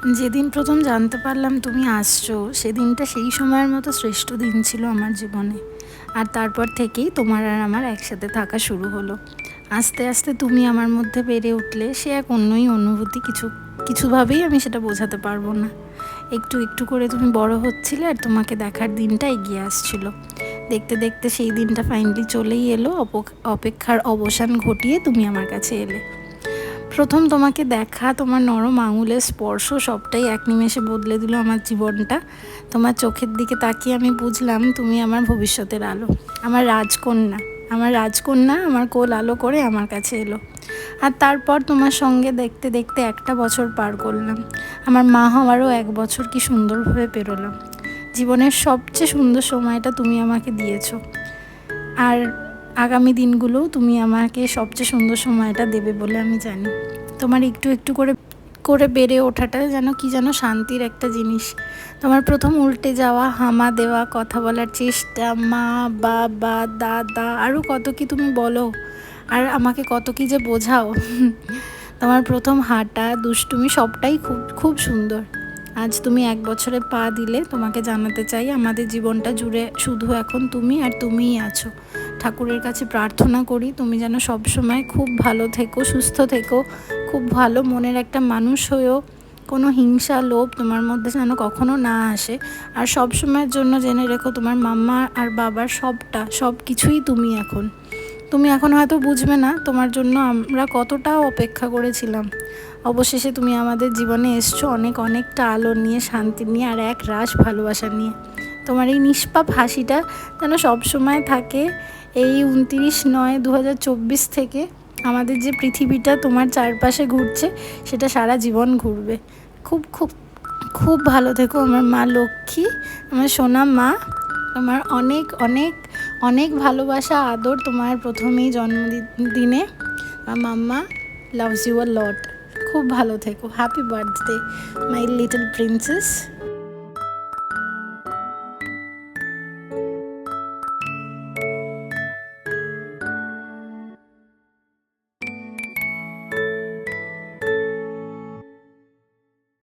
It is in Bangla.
যেদিন প্রথম জানতে পারলাম তুমি আসছো সেদিনটা সেই সময়ের মতো শ্রেষ্ঠ দিন ছিল আমার জীবনে। আর তারপর থেকেই তোমার আর আমার একসাথে থাকা শুরু হলো। আস্তে আস্তে তুমি আমার মধ্যে বেড়ে উঠলে, সে এক অন্যই অনুভূতি। কিছুভাবেই আমি সেটা বোঝাতে পারবো না। একটু একটু করে তুমি বড় হচ্ছিলে আর তোমাকে দেখার দিনটা এগিয়ে আসছিল। দেখতে দেখতে সেই দিনটা ফাইনালি চলেই এলো। অপেক্ষার অবসান ঘটিয়ে তুমি আমার কাছে এলে। প্রথম তোমাকে দেখা, তোমার নরম আঙুলের স্পর্শ সবটাই এক নিমেষে বদলে দিল আমার জীবনটা। তোমার চোখের দিকে তাকিয়ে আমি বুঝলাম তুমি আমার ভবিষ্যতের আলো, আমার রাজকন্যা। আমার কোল আলো করে আমার কাছে এলো। আর তারপর তোমার সঙ্গে দেখতে দেখতে একটা বছর পার করলাম। আমার মা হওয়ারও 1 বছর কি সুন্দরভাবে পেরোলাম। জীবনের সবচেয়ে সুন্দর সময়টা তুমি আমাকে দিয়েছো। আর আগামী দিনগুলোও তুমি আমাকে সবচেয়ে সুন্দর সময়টা দেবে বলে আমি জানি। তোমার একটু একটু করে করে বেড়ে ওঠাটা যেন শান্তির একটা জিনিস। তোমার প্রথম উল্টে যাওয়া, হামা দেওয়া, কথা বলার চেষ্টা, মা, বাবা, দাদা, আরও কত কি তুমি বলো, আর আমাকে কত কি যে বোঝাও। তোমার প্রথম হাঁটা, দুষ্টুমি সবটাই খুব খুব সুন্দর। আজ তুমি 1 বছরে পা দিলে, তোমাকে জানাতে চাই আমাদের জীবনটা জুড়ে শুধু এখন তুমি আর তুমিই আছো। ঠাকুরের কাছে প্রার্থনা করি তুমি যেন সবসময় খুব ভালো থেকো, সুস্থ থেকো, খুব ভালো মনের একটা মানুষ হয়েও কোনো হিংসা, লোভ তোমার মধ্যে যেন কখনো না আসে। আর সব সময়ের জন্য জেনে রেখো, তোমার মাম্মা আর বাবার সব কিছুই তুমি এখন হয়তো বুঝবে না তোমার জন্য আমরা কতটা অপেক্ষা করেছিলাম। অবশেষে তুমি আমাদের জীবনে এসছো অনেকটা আলো নিয়ে, শান্তি নিয়ে, আর এক রাশ ভালোবাসা নিয়ে। তোমার এই নিষ্পাপ হাসিটা যেন সবসময় থাকে। এই 29/9/2024 থেকে আমাদের যে পৃথিবীটা তোমার চারপাশে ঘুরছে, সেটা সারা জীবন ঘুরবে। খুব খুব খুব ভালো থেকো আমার মা লক্ষ্মী, আমার সোনা মা। তোমার অনেক অনেক অনেক ভালোবাসা, আদর তোমার প্রথমেই জন্মদিনে। মাম্মা লাভস ইউ আ লট। খুব ভালো থেকো। Happy birthday my little princess.